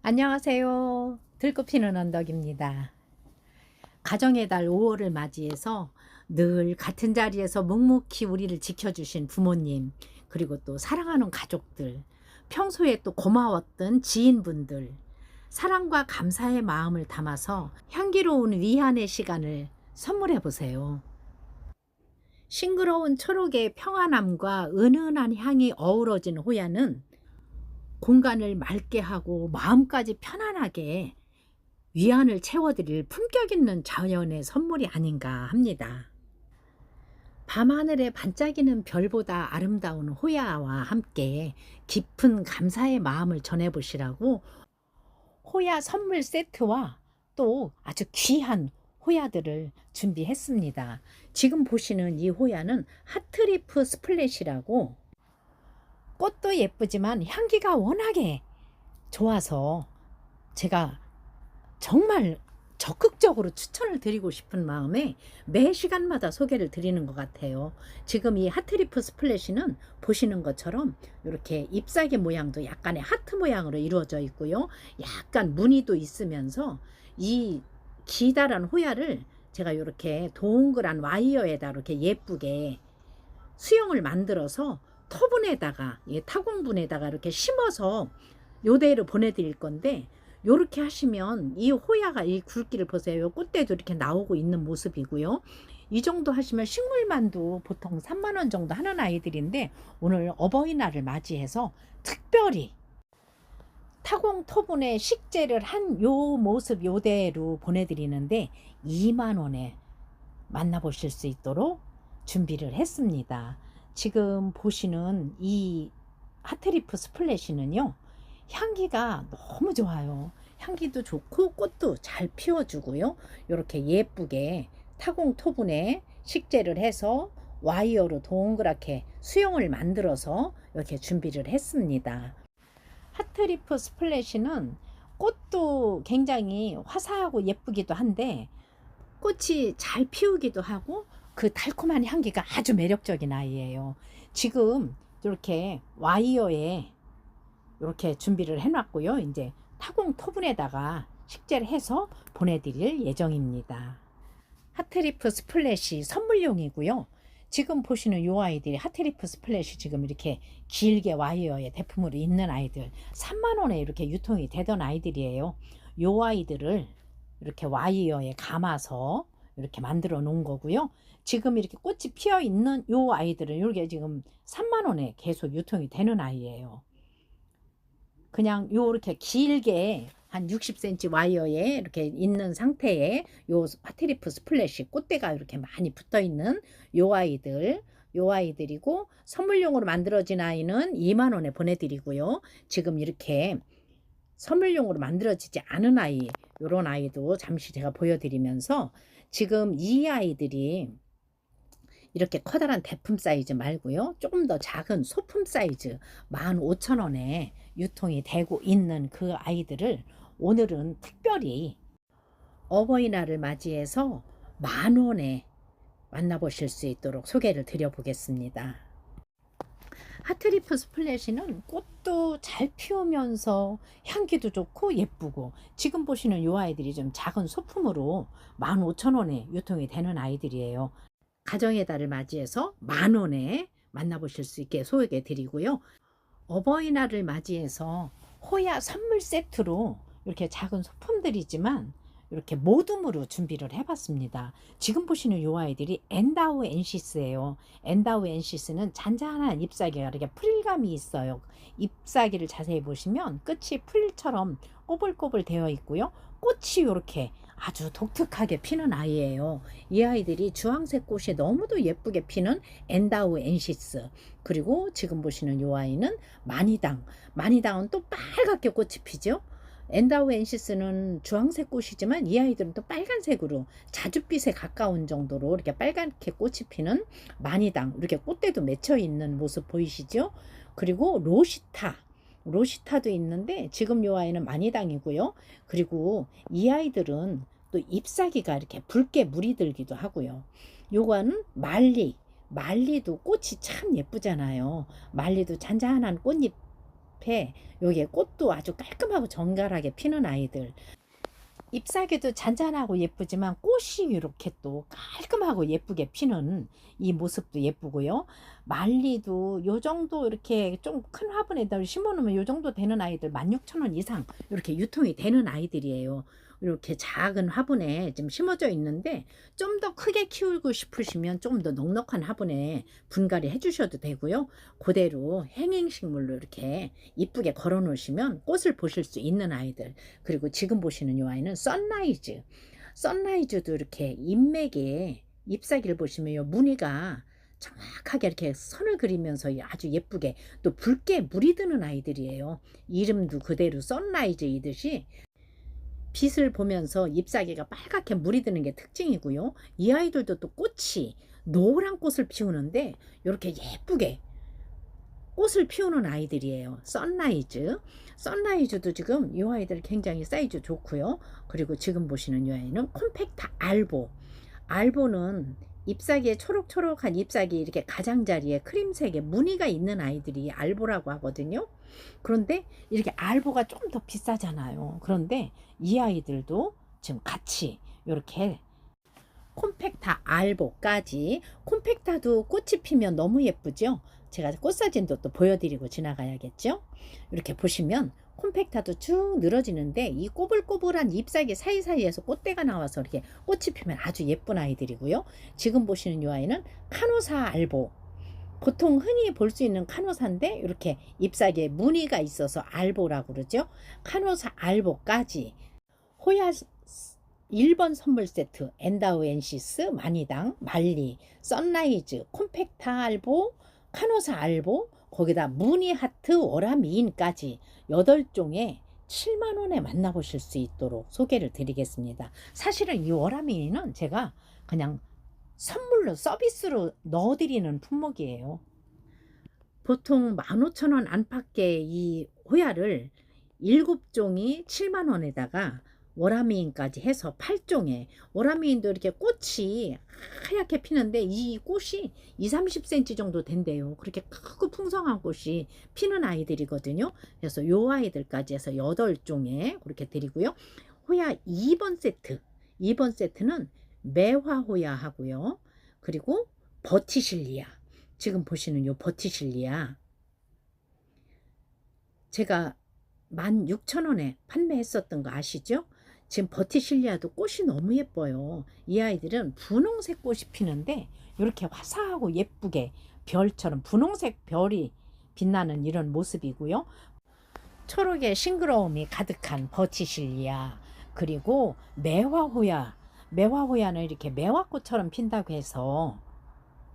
안녕하세요. 들꽃 피는 언덕입니다. 가정의 달 5월을 맞이해서 늘 같은 자리에서 묵묵히 우리를 지켜주신 부모님, 그리고 또 사랑하는 가족들, 평소에 또 고마웠던 지인분들, 사랑과 감사의 마음을 담아서 향기로운 위안의 시간을 선물해 보세요. 싱그러운 초록의 평안함과 은은한 향이 어우러진 호야는 공간을 맑게 하고 마음까지 편안하게 위안을 채워드릴 품격 있는 자연의 선물이 아닌가 합니다. 밤하늘에 반짝이는 별보다 아름다운 호야와 함께 깊은 감사의 마음을 전해보시라고 호야 선물 세트와 또 아주 귀한 호야들을 준비했습니다. 지금 보시는 이 호야는 하트리프 스플래시라고, 꽃도 예쁘지만 향기가 워낙에 좋아서 제가 정말 적극적으로 추천을 드리고 싶은 마음에 매 시간마다 소개를 드리는 것 같아요. 지금 이 하트리프 스플래시는 보시는 것처럼 이렇게 잎사귀 모양도 약간의 하트 모양으로 이루어져 있고요. 약간 무늬도 있으면서 이 기다란 호야를 제가 이렇게 동그란 와이어에다 이렇게 예쁘게 수영을 만들어서 토분에다가, 타공분에다가 이렇게 심어서 요대로 보내드릴 건데, 요렇게 하시면 이 호야가 이 굵기를 보세요. 꽃대도 이렇게 나오고 있는 모습이고요. 이 정도 하시면 식물만도 보통 3만 원 정도 하는 아이들인데, 오늘 어버이날을 맞이해서 특별히 타공 토분에 식재를 한 요 모습 요대로 보내드리는데 2만 원에 만나보실 수 있도록 준비를 했습니다. 지금 보시는 이 하트리프 스플래시는요, 향기가 너무 좋아요. 향기도 좋고 꽃도 잘 피워주고요. 이렇게 예쁘게 타공 토분에 식재를 해서 와이어로 동그랗게 수영을 만들어서 이렇게 준비를 했습니다. 하트리프 스플래시는 꽃도 굉장히 화사하고 예쁘기도 한데 꽃이 잘 피우기도 하고 그 달콤한 향기가 아주 매력적인 아이예요. 지금 이렇게 와이어에 이렇게 준비를 해놨고요. 이제 타공 토분에다가 식재를 해서 보내드릴 예정입니다. 하트리프 스플래시 선물용이고요. 지금 보시는 이 아이들이 하트리프 스플래시 지금 이렇게 길게 와이어에 대품으로 있는 아이들 3만 원에 이렇게 유통이 되던 아이들이에요. 이 아이들을 이렇게 와이어에 감아서 이렇게 만들어 놓은 거고요. 지금 이렇게 꽃이 피어 있는 이 아이들은 이렇게 지금 3만 원에 계속 유통이 되는 아이예요. 그냥 요렇게 길게 한 60cm 와이어에 이렇게 있는 상태에 요 하트리프 스플래시 꽃대가 이렇게 많이 붙어 있는 요 아이들이고, 선물용으로 만들어진 아이는 2만 원에 보내드리고요. 지금 이렇게 선물용으로 만들어지지 않은 아이, 요런 아이도 잠시 제가 보여드리면서, 지금 이 아이들이 이렇게 커다란 대품 사이즈 말고요, 조금 더 작은 소품 사이즈 15,000원에 유통이 되고 있는 그 아이들을 오늘은 특별히 어버이날을 맞이해서 10,000원에 만나보실 수 있도록 소개를 드려보겠습니다. 하트리프 스플래시는 꽃도 잘 피우면서 향기도 좋고 예쁘고, 지금 보시는 이 아이들이 좀 작은 소품으로 15,000원에 유통이 되는 아이들이에요. 가정의 달을 맞이해서 10,000원에 만나보실 수 있게 소개해 드리고요. 어버이날을 맞이해서 호야 선물 세트로 이렇게 작은 소품들이지만 이렇게 모둠으로 준비를 해봤습니다. 지금 보시는 이 아이들이 엔다우 엔시스예요. 엔다우 엔시스는 잔잔한 잎사귀가 이렇게 풀감이 있어요. 잎사귀를 자세히 보시면 끝이 풀처럼 꼬불꼬불 되어 있고요. 꽃이 이렇게 아주 독특하게 피는 아이예요. 이 아이들이 주황색 꽃이 너무도 예쁘게 피는 엔다우 엔시스. 그리고 지금 보시는 이 아이는 마니당. 마니당은 또 빨갛게 꽃이 피죠. 엔다우엔시스는 주황색 꽃이지만 이 아이들은 또 빨간색으로 자줏빛에 가까운 정도로 이렇게 빨갛게 꽃이 피는 마니당, 이렇게 꽃대도 맺혀 있는 모습 보이시죠? 그리고 로시타도 있는데 지금 요 아이는 마니당이고요. 그리고 이 아이들은 또 잎사귀가 이렇게 붉게 물이 들기도 하고요. 요거는 말리도 꽃이 참 예쁘잖아요. 말리도 잔잔한 꽃잎에 여기에 꽃도 아주 깔끔하고 정갈하게 피는 아이들. 잎사귀도 잔잔하고 예쁘지만 꽃이 이렇게 또 깔끔하고 예쁘게 피는 이 모습도 예쁘고요. 말리도 요 정도 이렇게 좀 큰 화분에다 심어놓으면 요 정도 되는 아이들 16,000원 이상 이렇게 유통이 되는 아이들이에요. 이렇게 작은 화분에 지금 심어져 있는데 좀 더 크게 키우고 싶으시면 좀 더 넉넉한 화분에 분갈이 해주셔도 되고요. 그대로 행행식물로 이렇게 이쁘게 걸어 놓으시면 꽃을 보실 수 있는 아이들. 그리고 지금 보시는 이 아이는 선라이즈도 이렇게 잎맥에 잎사귀를 보시면 요 무늬가 정확하게 이렇게 선을 그리면서 아주 예쁘게 또 붉게 물이 드는 아이들이에요. 이름도 그대로 선라이즈이듯이 빛을 보면서 잎사귀가 빨갛게 물이 드는 게 특징이고요. 이 아이들도 또 꽃이 노란 꽃을 피우는데 이렇게 예쁘게 꽃을 피우는 아이들이에요. 선라이즈도 지금 이 아이들 굉장히 사이즈 좋고요. 그리고 지금 보시는 이 아이는 콤팩타 알보는 잎사귀에 초록초록한 잎사귀 이렇게 가장자리에 크림색의 무늬가 있는 아이들이 알보라고 하거든요. 그런데 이렇게 알보가 좀 더 비싸잖아요. 그런데 이 아이들도 지금 같이 이렇게 콤팩타 알보까지. 콤팩타도 꽃이 피면 너무 예쁘죠. 제가 꽃사진도 또 보여드리고 지나가야겠죠. 이렇게 보시면 콤팩타도 쭉 늘어지는데 이 꼬불꼬불한 잎사귀 사이사이에서 꽃대가 나와서 이렇게 꽃이 피면 아주 예쁜 아이들이고요. 지금 보시는 이 아이는 카노사 알보, 보통 흔히 볼 수 있는 카노사인데 이렇게 잎사귀에 무늬가 있어서 알보라고 그러죠. 카노사 알보까지. 호야 1번 선물 세트, 엔다우엔시스, 마니당, 말리, 선라이즈, 콤팩타 알보, 카노사 알보, 거기다 무늬 하트, 오라미인까지 8종에 7만원에 만나보실 수 있도록 소개를 드리겠습니다. 사실은 이 오라미인은 제가 그냥 선물로 서비스로 넣어드리는 품목이에요. 보통 15,000원 안팎의 이 호야를 7종이 7만원에다가 오라미인까지 해서 8종에, 오라미인도 이렇게 꽃이 하얗게 피는데 이 꽃이 20-30cm 정도 된대요. 그렇게 크고 풍성한 꽃이 피는 아이들이거든요. 그래서 요 아이들까지 해서 8종에 그렇게 드리고요. 호야 2번 세트는 매화호야 하고요. 그리고 버티실리아, 지금 보시는 요 버티실리아 제가 16,000원에 판매했었던 거 아시죠? 지금 버티실리아도 꽃이 너무 예뻐요. 이 아이들은 분홍색 꽃이 피는데 이렇게 화사하고 예쁘게 별처럼 분홍색 별이 빛나는 이런 모습이고요. 초록의 싱그러움이 가득한 버티실리아, 그리고 매화호야는 이렇게 매화꽃처럼 핀다고 해서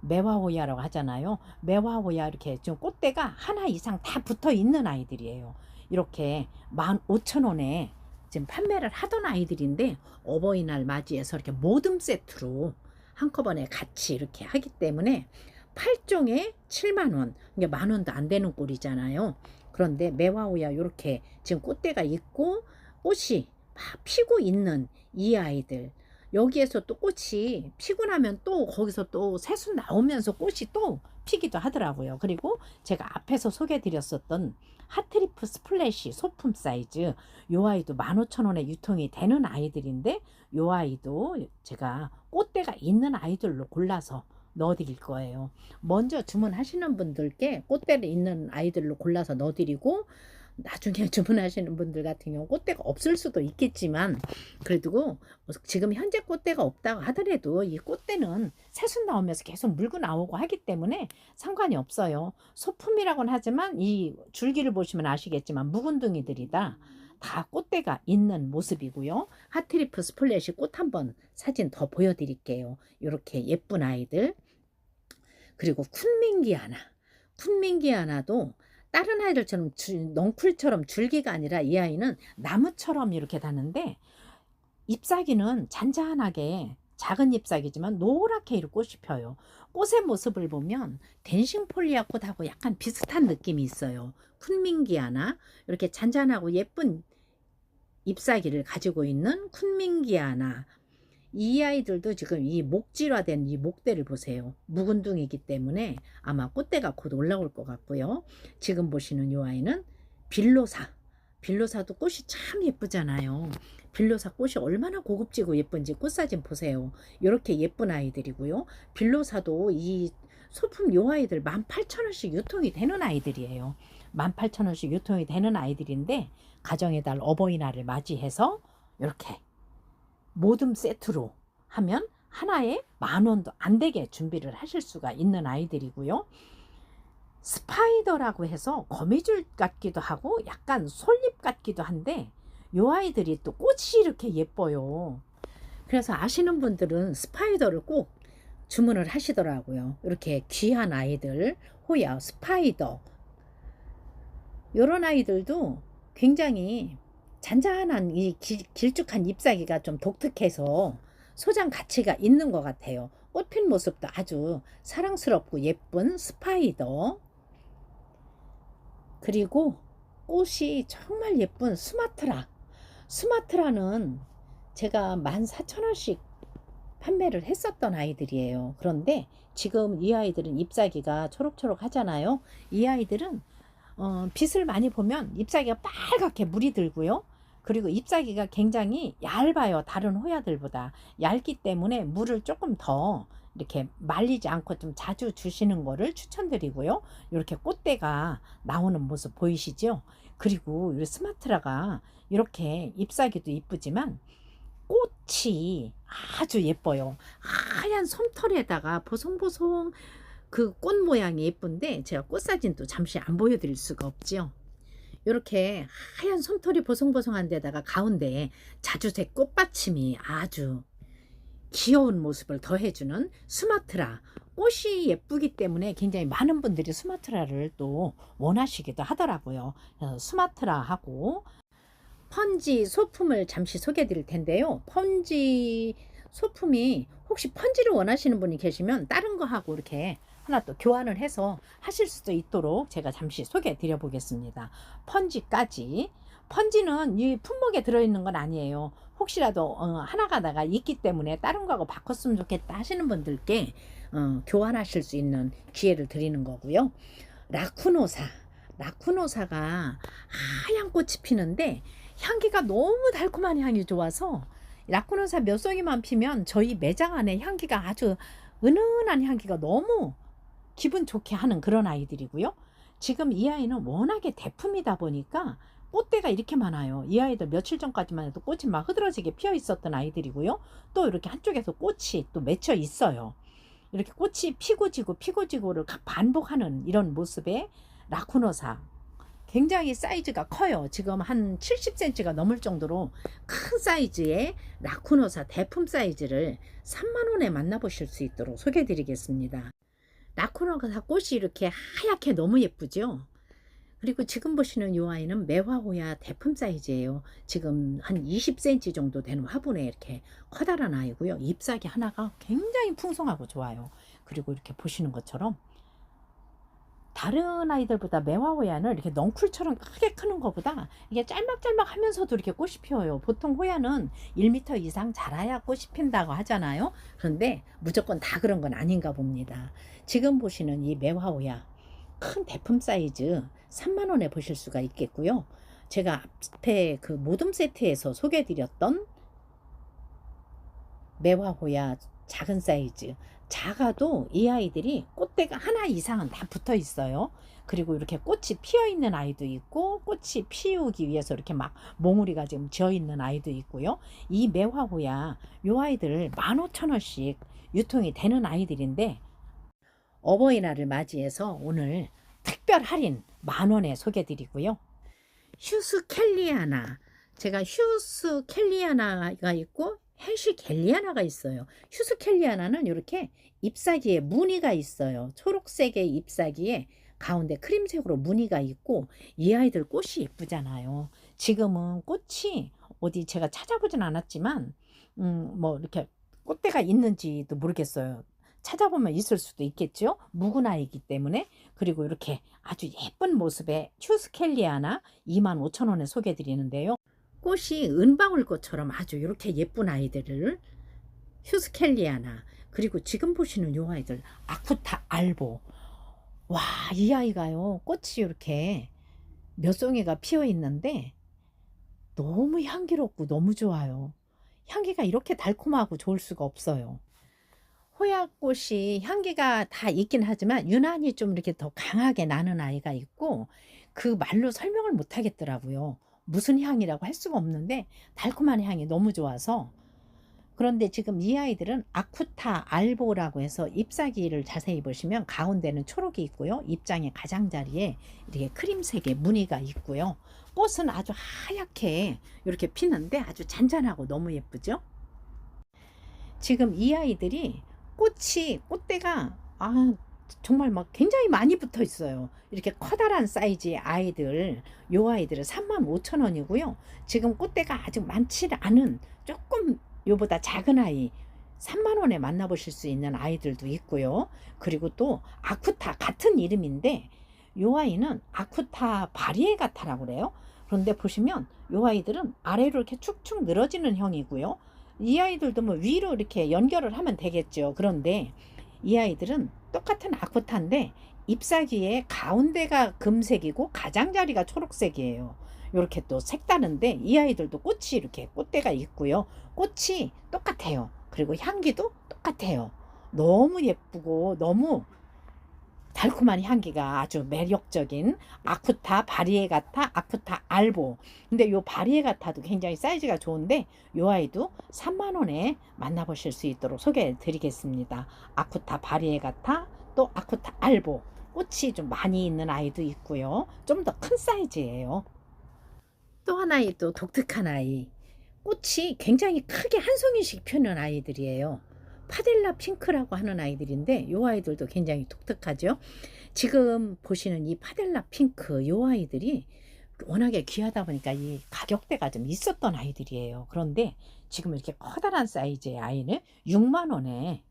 매화호야라고 하잖아요. 매화호야 이렇게 좀 꽃대가 하나 이상 다 붙어 있는 아이들이에요. 이렇게 15,000원에 지금 판매를 하던 아이들인데 어버이날 맞이해서 이렇게 모듬 세트로 한꺼번에 같이 이렇게 하기 때문에 8종에 7만원, 이게 만원도 안 되는 꼴이잖아요. 그런데 매화호야 이렇게 지금 꽃대가 있고 꽃이 막 피고 있는 이 아이들, 여기에서 또 꽃이 피고 나면 또 거기서 또 새순 나오면서 꽃이 또 피기도 하더라고요. 그리고 제가 앞에서 소개해 드렸었던 하트리프 스플래시 소품 사이즈, 요 아이도 15,000원에 유통이 되는 아이들인데 요 아이도 제가 꽃대가 있는 아이들로 골라서 넣어드릴 거예요. 먼저 주문하시는 분들께 꽃대를 있는 아이들로 골라서 넣어드리고, 나중에 주문하시는 분들 같은 경우 꽃대가 없을 수도 있겠지만 그래도 지금 현재 꽃대가 없다고 하더라도 이 꽃대는 새순 나오면서 계속 물고 나오고 하기 때문에 상관이 없어요. 소품이라고는 하지만 이 줄기를 보시면 아시겠지만 묵은둥이들이다 다 꽃대가 있는 모습이고요. 하트리프 스플래시 꽃 한번 사진 더 보여드릴게요. 이렇게 예쁜 아이들. 그리고 쿤밍기아나도 다른 아이들처럼 넝쿨처럼 줄기가 아니라 이 아이는 나무처럼 이렇게 다는데 잎사귀는 잔잔하게 작은 잎사귀지만 노랗게 이렇게 꽃이 펴요. 꽃의 모습을 보면 댄싱폴리아 꽃하고 약간 비슷한 느낌이 있어요. 쿤밍기아나 이렇게 잔잔하고 예쁜 잎사귀를 가지고 있는 쿤밍기아나. 이 아이들도 지금 이 목질화된 이 목대를 보세요. 묵은둥이기 때문에 아마 꽃대가 곧 올라올 것 같고요. 지금 보시는 이 아이는 빌로사. 빌로사도 꽃이 참 예쁘잖아요. 빌로사 꽃이 얼마나 고급지고 예쁜지 꽃사진 보세요. 이렇게 예쁜 아이들이고요. 빌로사도 이 소품 요 아이들 18,000원씩 유통이 되는 아이들이에요. 18,000원씩 유통이 되는 아이들인데 가정의 달 어버이날을 맞이해서 이렇게 모듬 세트로 하면 하나에 10,000원도 안 되게 준비를 하실 수가 있는 아이들이고요. 스파이더라고 해서 거미줄 같기도 하고 약간 솔잎 같기도 한데 요 아이들이 또 꽃이 이렇게 예뻐요. 그래서 아시는 분들은 스파이더를 꼭 주문을 하시더라고요. 이렇게 귀한 아이들, 호야, 스파이더. 요런 아이들도 굉장히 잔잔한 이 길쭉한 잎사귀가 좀 독특해서 소장 가치가 있는 것 같아요. 꽃핀 모습도 아주 사랑스럽고 예쁜 스파이더. 그리고 꽃이 정말 예쁜 수마트라. 수마트라는 제가 14,000원씩 판매를 했었던 아이들이에요. 그런데 지금 이 아이들은 잎사귀가 초록초록 하잖아요. 이 아이들은 빛을 많이 보면 잎사귀가 빨갛게 물이 들고요. 그리고 잎사귀가 굉장히 얇아요. 다른 호야들보다 얇기 때문에 물을 조금 더 이렇게 말리지 않고 좀 자주 주시는 거를 추천드리고요. 이렇게 꽃대가 나오는 모습 보이시죠? 그리고 이 스마트라가 이렇게 잎사귀도 이쁘지만 꽃이 아주 예뻐요. 하얀 솜털에다가 보송보송 그 꽃 모양이 예쁜데 제가 꽃 사진도 잠시 안 보여드릴 수가 없죠. 이렇게 하얀 솜털이 보송보송한 데다가 가운데에 자주색 꽃받침이 아주 귀여운 모습을 더해주는 수마트라. 꽃이 예쁘기 때문에 굉장히 많은 분들이 수마트라를 또 원하시기도 하더라고요. 수마트라하고 펀지 소품을 잠시 소개해 드릴 텐데요. 펀지 소품이 혹시 펀지를 원하시는 분이 계시면 다른 거하고 이렇게 하나 또 교환을 해서 하실 수도 있도록 제가 잠시 소개해 드려 보겠습니다. 펀지까지. 펀지는 이 품목에 들어있는 건 아니에요. 혹시라도 하나가 나가 있기 때문에 다른 거하고 바꿨으면 좋겠다 하시는 분들께 교환하실 수 있는 기회를 드리는 거고요. 라쿠노사. 라쿠노사가 하얀 꽃이 피는데 향기가 너무 달콤한 향이 좋아서 라쿠노사 몇 송이만 피면 저희 매장 안에 향기가 아주 은은한 향기가 너무 기분 좋게 하는 그런 아이들이고요. 지금 이 아이는 워낙에 대품이다 보니까 꽃대가 이렇게 많아요. 이 아이들 며칠 전까지만 해도 꽃이 막 흐드러지게 피어 있었던 아이들이고요. 또 이렇게 한쪽에서 꽃이 또 맺혀 있어요. 이렇게 꽃이 피고 지고 피고 지고를 반복하는 이런 모습의 라쿠노사. 굉장히 사이즈가 커요. 지금 한 70cm가 넘을 정도로 큰 사이즈의 라쿠노사 대품 사이즈를 30,000원에 만나보실 수 있도록 소개해 드리겠습니다. 라쿠노사 꽃이 이렇게 하얗게 너무 예쁘죠. 그리고 지금 보시는 이 아이는 매화호야 대품 사이즈예요. 지금 한 20cm 정도 되는 화분에 이렇게 커다란 아이고요. 잎사귀 하나가 굉장히 풍성하고 좋아요. 그리고 이렇게 보시는 것처럼 다른 아이들보다 매화호야는 이렇게 넝쿨처럼 크게 크는 것보다 이게 짤막짤막 하면서도 이렇게 꽃이 피어요. 보통 호야는 1m 이상 자라야 꽃이 핀다고 하잖아요. 그런데 무조건 다 그런 건 아닌가 봅니다. 지금 보시는 이 매화호야 큰 대품 사이즈 30,000원에 보실 수가 있겠고요. 제가 앞에 그 모듬 세트에서 소개해드렸던 매화호야 작은 사이즈, 작아도 이 아이들이 꽃대가 하나 이상은 다 붙어 있어요. 그리고 이렇게 꽃이 피어 있는 아이도 있고 꽃이 피우기 위해서 이렇게 막 몽우리가 지금 지어 있는 아이도 있고요. 이 매화호야 요 아이들 15,000원씩 유통이 되는 아이들인데 어버이날을 맞이해서 오늘 특별 할인 10,000원에 소개드리고요. 휴스켈리아나, 제가 휴스켈리아나가 있고 해시켈리아나가 있어요. 휴스켈리아나는 이렇게 잎사귀에 무늬가 있어요. 초록색의 잎사귀에 가운데 크림색으로 무늬가 있고 이 아이들 꽃이 예쁘잖아요. 지금은 꽃이 어디 제가 찾아보진 않았지만 뭐 이렇게 꽃대가 있는지도 모르겠어요. 찾아보면 있을 수도 있겠죠. 묵은 아이이기 때문에. 그리고 이렇게 아주 예쁜 모습의 휴스켈리아나 25,000원에 소개해 드리는데요. 꽃이 은방울꽃처럼 아주 이렇게 예쁜 아이들을 휴스켈리아나, 그리고 지금 보시는 요 아이들 아쿠타 알보. 와, 이 아이가요 꽃이 이렇게 몇 송이가 피어 있는데 너무 향기롭고 너무 좋아요. 향기가 이렇게 달콤하고 좋을 수가 없어요. 호야꽃이 향기가 다 있긴 하지만 유난히 좀 이렇게 더 강하게 나는 아이가 있고, 그 말로 설명을 못 하겠더라고요. 무슨 향이라고 할 수가 없는데 달콤한 향이 너무 좋아서. 그런데 지금 이 아이들은 아쿠타 알보라고 해서 잎사귀를 자세히 보시면 가운데는 초록이 있고요. 잎장의 가장자리에 이렇게 크림색의 무늬가 있고요. 꽃은 아주 하얗게 이렇게 피는데 아주 잔잔하고 너무 예쁘죠. 지금 이 아이들이 꽃대가 정말 막 굉장히 많이 붙어 있어요. 이렇게 커다란 사이즈의 아이들, 요 아이들은 35,000원이고요. 지금 꽃대가 아직 많지 않은 조금 요보다 작은 아이 3만 원에 만나보실 수 있는 아이들도 있고요. 그리고 또 아쿠타 같은 이름인데 요 아이는 아쿠타 바리에가타라고 그래요. 그런데 보시면 요 아이들은 아래로 이렇게 축축 늘어지는 형이고요. 이 아이들도 뭐 위로 이렇게 연결을 하면 되겠죠. 그런데 이 아이들은 똑같은 아쿠타인데 잎사귀의 가운데가 금색이고 가장자리가 초록색이에요. 이렇게 또 색다른데 이 아이들도 꽃이 이렇게 꽃대가 있고요. 꽃이 똑같아요. 그리고 향기도 똑같아요. 너무 예쁘고 너무 달콤한 향기가 아주 매력적인 아쿠타 바리에가타, 아쿠타 알보. 근데 요 바리에가타도 굉장히 사이즈가 좋은데 요 아이도 3만 원에 만나보실 수 있도록 소개해 드리겠습니다. 아쿠타 바리에가타, 또 아쿠타 알보. 꽃이 좀 많이 있는 아이도 있고요. 좀 더 큰 사이즈예요. 또 하나의 또 독특한 아이. 꽃이 굉장히 크게 한 송이씩 피는 아이들이에요. 파델라 핑크라고 하는 아이들인데 이 아이들도 굉장히 독특하죠. 지금 보시는 이 파델라 핑크 이 아이들이 워낙에 귀하다 보니까 이 가격대가 좀 있었던 아이들이에요. 그런데 지금 이렇게 커다란 사이즈의 아이는 6만 원에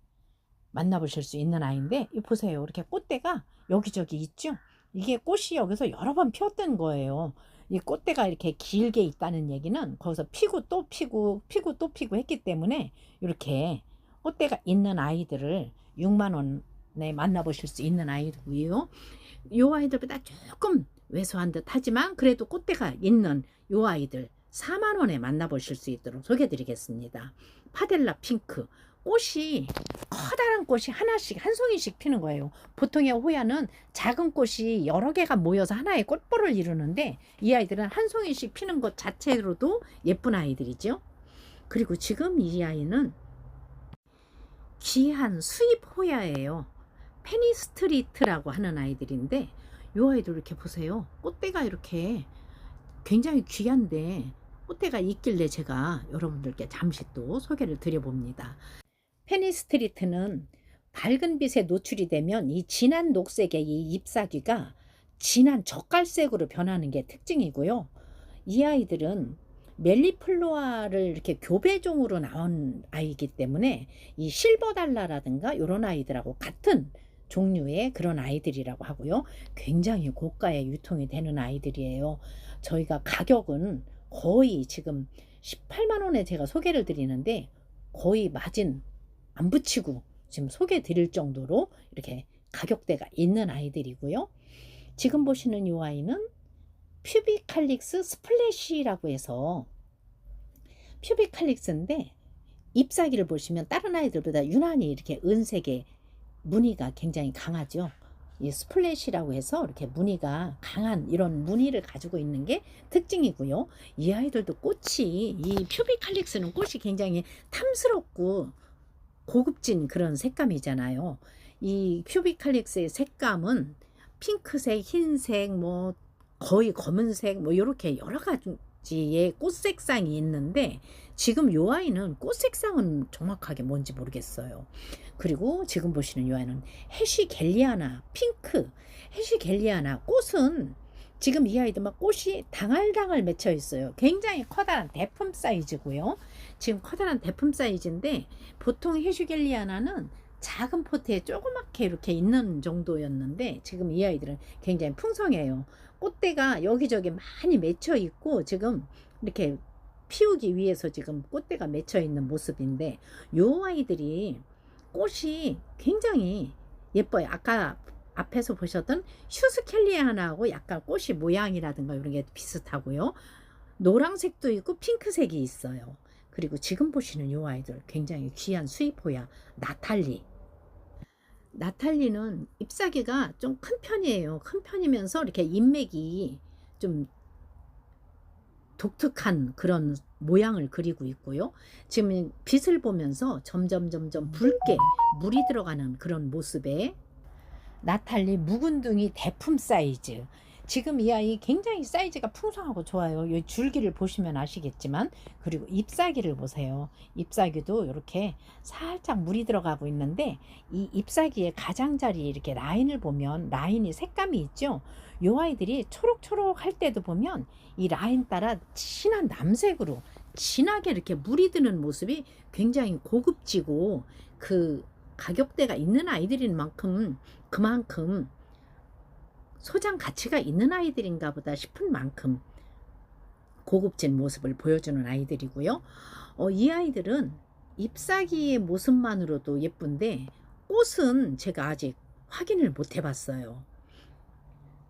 만나보실 수 있는 아이인데 보세요. 이렇게 꽃대가 여기저기 있죠. 이게 꽃이 여기서 여러 번 피었던 거예요. 이 꽃대가 이렇게 길게 있다는 얘기는 거기서 피고 또 피고 피고 또 피고 했기 때문에 이렇게 꽃대가 있는 아이들을 6만 원에 만나보실 수 있는 아이고요. 이 아이들보다 조금 왜소한 듯 하지만 그래도 꽃대가 있는 이 아이들 4만 원에 만나보실 수 있도록 소개해 드리겠습니다. 파델라 핑크. 꽃이 커다란 꽃이 하나씩 한 송이씩 피는 거예요. 보통의 호야는 작은 꽃이 여러 개가 모여서 하나의 꽃볼을 이루는데 이 아이들은 한 송이씩 피는 것 자체로도 예쁜 아이들이죠. 그리고 지금 이 아이는 귀한 수입 호야예요. 페니스트리트라고 하는 아이들인데 이 아이들 이렇게 보세요. 꽃대가 이렇게 굉장히 귀한데 꽃대가 있길래 제가 여러분들께 잠시 또 소개를 드려봅니다. 페니스트리트는 밝은 빛에 노출이 되면 이 진한 녹색의 이 잎사귀가 진한 젓갈색으로 변하는 게 특징이고요. 이 아이들은 멜리플로아를 이렇게 교배종으로 나온 아이이기 때문에 이 실버달라라든가 이런 아이들하고 같은 종류의 그런 아이들이라고 하고요. 굉장히 고가에 유통이 되는 아이들이에요. 저희가 가격은 거의 지금 18만 원에 제가 소개를 드리는데 거의 마진 안 붙이고 지금 소개 드릴 정도로 이렇게 가격대가 있는 아이들이고요. 지금 보시는 이 아이는 퓨비칼릭스 스플래시라고 해서 퓨비칼릭스인데 잎사귀를 보시면 다른 아이들보다 유난히 이렇게 은색의 무늬가 굉장히 강하죠. 이 스플래시라고 해서 이렇게 무늬가 강한 이런 무늬를 가지고 있는 게 특징이고요. 이 아이들도 꽃이 이 퓨비칼릭스는 꽃이 굉장히 탐스럽고 고급진 그런 색감이잖아요. 이 퓨비칼릭스의 색감은 핑크색, 흰색, 뭐 거의 검은색 뭐 이렇게 여러 가지의 꽃 색상이 있는데 지금 요 아이는 꽃 색상은 정확하게 뭔지 모르겠어요. 그리고 지금 보시는 요 아이는 해시갤리아나 핑크. 해시갤리아나 꽃은 지금 이 아이도 막 꽃이 당알당알 맺혀 있어요. 굉장히 커다란 대품 사이즈고요. 지금 커다란 대품 사이즈인데 보통 해시갤리아나는 작은 포트에 조그맣게 이렇게 있는 정도였는데 지금 이 아이들은 굉장히 풍성해요. 꽃대가 여기저기 많이 맺혀 있고 지금 이렇게 피우기 위해서 지금 꽃대가 맺혀 있는 모습인데 요 아이들이 꽃이 굉장히 예뻐요. 아까 앞에서 보셨던 휴스켈리아나하고 약간 꽃이 모양이라든가 이런 게 비슷하고요. 노란색도 있고 핑크색이 있어요. 그리고 지금 보시는 요 아이들 굉장히 귀한 수입호야. 나탈리. 나탈리는 잎사귀가 좀 큰 편이에요. 큰 편이면서 이렇게 잎맥이 좀 독특한 그런 모양을 그리고 있고요. 지금 빛을 보면서 점점 붉게 물이 들어가는 그런 모습의 나탈리 묵은둥이 대품 사이즈. 지금 이 아이 굉장히 사이즈가 풍성하고 좋아요. 이 줄기를 보시면 아시겠지만, 그리고 잎사귀를 보세요. 잎사귀도 이렇게 살짝 물이 들어가고 있는데 이 잎사귀의 가장자리 이렇게 라인을 보면 라인이 색감이 있죠. 이 아이들이 초록초록 할 때도 보면 이 라인 따라 진한 남색으로 진하게 이렇게 물이 드는 모습이 굉장히 고급지고 그 가격대가 있는 아이들인 만큼 그만큼 소장 가치가 있는 아이들인가 보다 싶은 만큼 고급진 모습을 보여주는 아이들이고요. 이 아이들은 잎사귀의 모습만으로도 예쁜데 꽃은 제가 아직 확인을 못 해봤어요.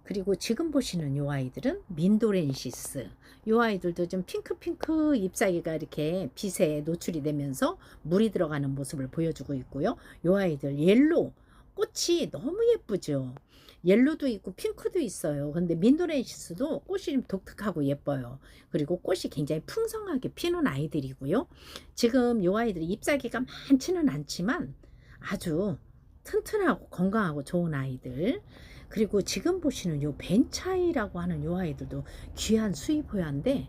그리고 지금 보시는 이 아이들은 민도렌시스. 이 아이들도 좀 핑크핑크 잎사귀가 이렇게 빛에 노출이 되면서 물이 들어가는 모습을 보여주고 있고요. 이 아이들 옐로우. 꽃이 너무 예쁘죠. 옐로도 있고 핑크도 있어요. 근데 민도렌시스도 꽃이 좀 독특하고 예뻐요. 그리고 꽃이 굉장히 풍성하게 피는 아이들이고요. 지금 이 아이들 잎사귀가 많지는 않지만 아주 튼튼하고 건강하고 좋은 아이들. 그리고 지금 보시는 요 벤차이라고 하는 요 아이들도 귀한 수입호야인데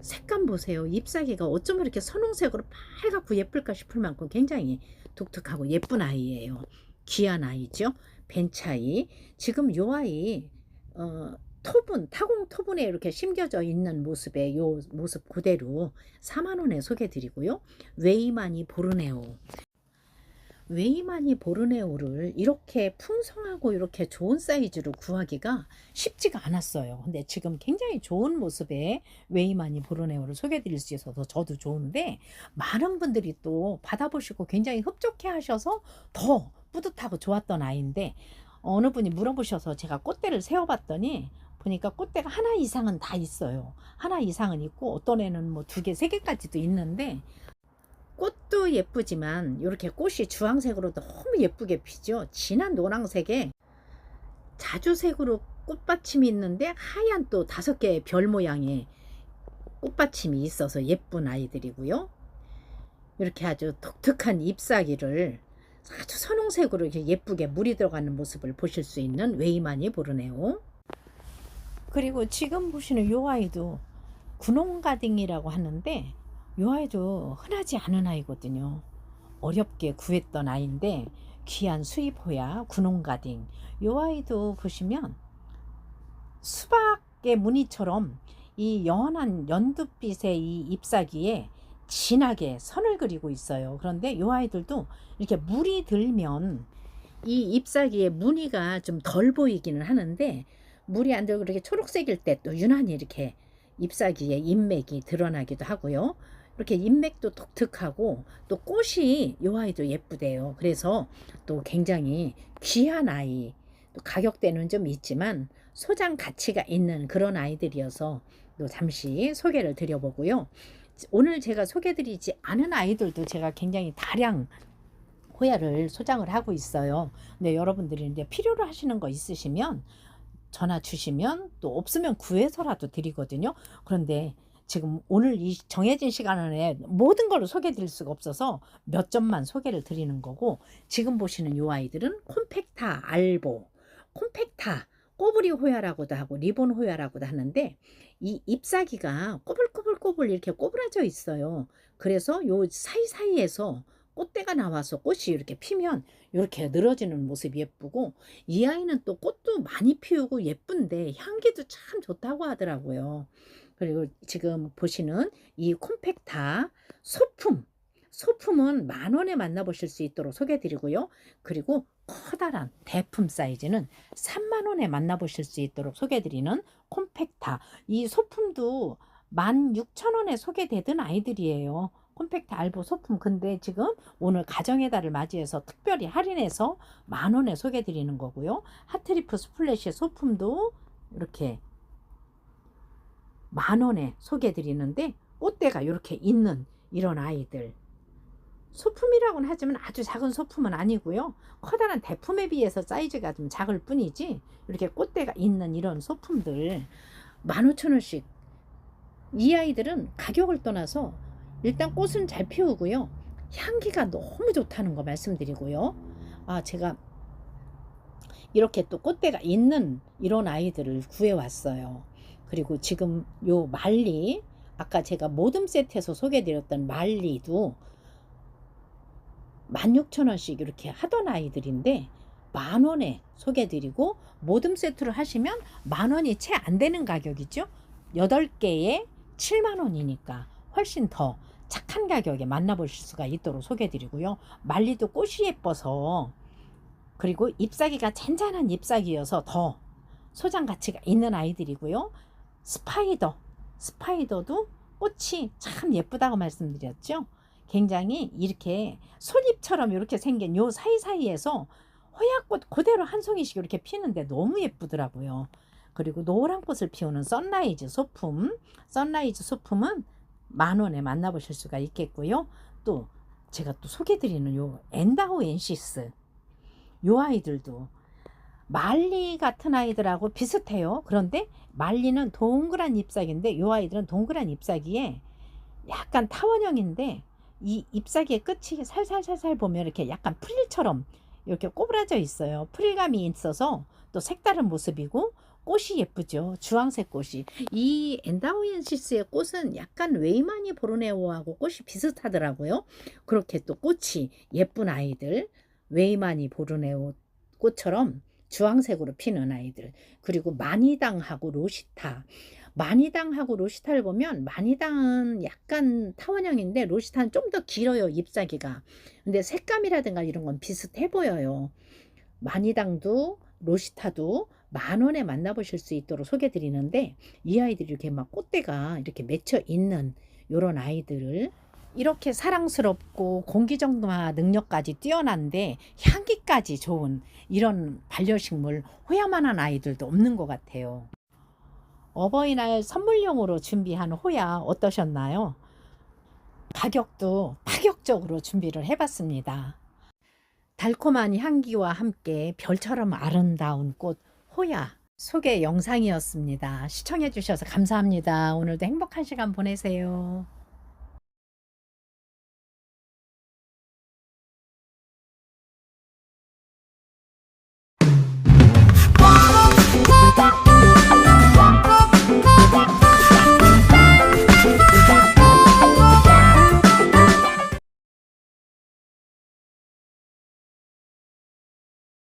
색감 보세요. 잎사귀가 어쩜 이렇게 선홍색으로 빨갛고 예쁠까 싶을 만큼 굉장히 독특하고 예쁜 아이예요. 귀한 아이죠. 벤차이. 지금 요 아이 토분, 타공 토분에 이렇게 심겨져 있는 모습의 요 모습 그대로 4만 원에 소개 드리고요. 웨이마니 보르네오. 웨이마니 보르네오를 이렇게 풍성하고 이렇게 좋은 사이즈로 구하기가 쉽지가 않았어요. 근데 지금 굉장히 좋은 모습의 웨이마니 보르네오를 소개해 드릴 수 있어서 저도 좋은데 많은 분들이 또 받아보시고 굉장히 흡족해 하셔서 더 뿌듯하고 좋았던 아이인데 어느 분이 물어보셔서 제가 꽃대를 세어봤더니 보니까 꽃대가 하나 이상은 다 있어요. 하나 이상은 있고 어떤 애는 뭐 2개, 3개까지도 있는데 꽃도 예쁘지만 이렇게 꽃이 주황색으로 너무 예쁘게 피죠. 진한 노란색에 자주색으로 꽃받침이 있는데 하얀 또 5개의 별 모양의 꽃받침이 있어서 예쁜 아이들이고요. 이렇게 아주 독특한 잎사귀를 아주 선홍색으로 이렇게 예쁘게 물이 들어가는 모습을 보실 수 있는 웨이마니 보르네오. 그리고 지금 보시는 요 아이도 군홍가딩이라고 하는데 요 아이도 흔하지 않은 아이거든요. 어렵게 구했던 아이인데 귀한 수입호야. 군홍가딩. 요 아이도 보시면 수박의 무늬처럼 이 연한 연두빛의 이 잎사귀에 진하게 선을 그리고 있어요. 그런데 요 아이들도 이렇게 물이 들면 이 잎사귀의 무늬가 좀 덜 보이기는 하는데 물이 안 들고 이렇게 초록색일 때 또 유난히 이렇게 잎사귀의 잎맥이 드러나기도 하고요. 이렇게 잎맥도 독특하고 또 꽃이 요 아이도 예쁘대요. 그래서 또 굉장히 귀한 아이, 또 가격대는 좀 있지만 소장 가치가 있는 그런 아이들이어서 또 잠시 소개를 드려보고요. 오늘 제가 소개드리지 않은 아이들도 제가 굉장히 다량 호야를 소장을 하고 있어요. 근데 여러분들이 이제 필요로 하시는 거 있으시면 전화 주시면 또 없으면 구해서라도 드리거든요. 그런데 지금 오늘 이 정해진 시간 안에 모든 걸 소개해 드릴 수가 없어서 몇 점만 소개를 드리는 거고, 지금 보시는 이 아이들은 콤팩타 알보, 콤팩타 꼬부리 호야라고도 하고 리본 호야라고도 하는데 이 잎사귀가 꼬불꼬불 꼬불꼬불 이렇게 꼬부라져 있어요. 그래서 요 사이사이에서 꽃대가 나와서 꽃이 이렇게 피면 이렇게 늘어지는 모습이 예쁘고, 이 아이는 또 꽃도 많이 피우고 예쁜데 향기도 참 좋다고 하더라고요. 그리고 지금 보시는 이 콤팩타 소품은 10,000원에 만나보실 수 있도록 소개해드리고요. 그리고 커다란 대품 사이즈는 30,000원에 만나보실 수 있도록 소개해드리는 콤팩타. 이 소품도 16,000원에 소개되던 아이들이에요. 콤팩트 알보 소품. 근데 지금 오늘 가정의 달을 맞이해서 특별히 할인해서 10,000원에 소개해드리는 거고요. 하트리프 스플래시 소품도 이렇게 10,000원에 소개해드리는데, 꽃대가 이렇게 있는 이런 아이들, 소품이라고는 하지만 아주 작은 소품은 아니고요. 커다란 대품에 비해서 사이즈가 좀 작을 뿐이지, 이렇게 꽃대가 있는 이런 소품들 15,000원씩. 이 아이들은 가격을 떠나서 일단 꽃은 잘 피우고요. 향기가 너무 좋다는 거 말씀드리고요. 제가 이렇게 또 꽃대가 있는 이런 아이들을 구해왔어요. 그리고 지금 요 말리, 아까 제가 모듬 세트에서 소개해드렸던 말리도 16,000원씩 이렇게 하던 아이들인데 10,000원에 소개해드리고, 모듬 세트를 하시면 10,000원이 채 안 되는 가격이죠. 8개에 70,000원이니까 훨씬 더 착한 가격에 만나보실 수가 있도록 소개해드리고요. 말리도 꽃이 예뻐서, 그리고 잎사귀가 잔잔한 잎사귀여서 더 소장 가치가 있는 아이들이고요. 스파이더도 꽃이 참 예쁘다고 말씀드렸죠. 굉장히 이렇게 솔잎처럼 이렇게 생긴 요 사이사이에서 호야꽃 그대로 한 송이씩 이렇게 피는데 너무 예쁘더라고요. 그리고 노란 꽃을 피우는 선라이즈 소품은 10,000원에 만나보실 수가 있겠고요. 또 제가 또 소개드리는 요 엔다호엔시스, 요 아이들도 말리 같은 아이들하고 비슷해요. 그런데 말리는 동그란 잎사귀인데 요 아이들은 동그란 잎사귀에 약간 타원형인데, 이 잎사귀의 끝이 살살살살 보면 이렇게 약간 프릴처럼 이렇게 꼬부라져 있어요. 프릴감이 있어서 또 색다른 모습이고 꽃이 예쁘죠. 주황색 꽃이. 이 엔다우엔시스의 꽃은 약간 웨이마니 보르네오하고 꽃이 비슷하더라고요. 그렇게 또 꽃이 예쁜 아이들, 웨이마니 보르네오 꽃처럼 주황색으로 피는 아이들. 그리고 마니당하고 로시타를 보면, 마니당은 약간 타원형인데 로시타는 좀 더 길어요, 잎사귀가. 근데 색감이라든가 이런 건 비슷해 보여요. 마니당도 로시타도 10,000원에 만나보실 수 있도록 소개드리는데, 이 아이들이 이렇게 막 꽃대가 이렇게 맺혀 있는 요런 아이들을, 이렇게 사랑스럽고 공기정화 능력까지 뛰어난데 향기까지 좋은 이런 반려식물 호야만한 아이들도 없는 것 같아요. 어버이날 선물용으로 준비한 호야 어떠셨나요? 가격도 파격적으로 준비를 해봤습니다. 달콤한 향기와 함께 별처럼 아름다운 꽃 호야 소개 영상이었습니다. 시청해 주셔서 감사합니다. 오늘도 행복한 시간 보내세요.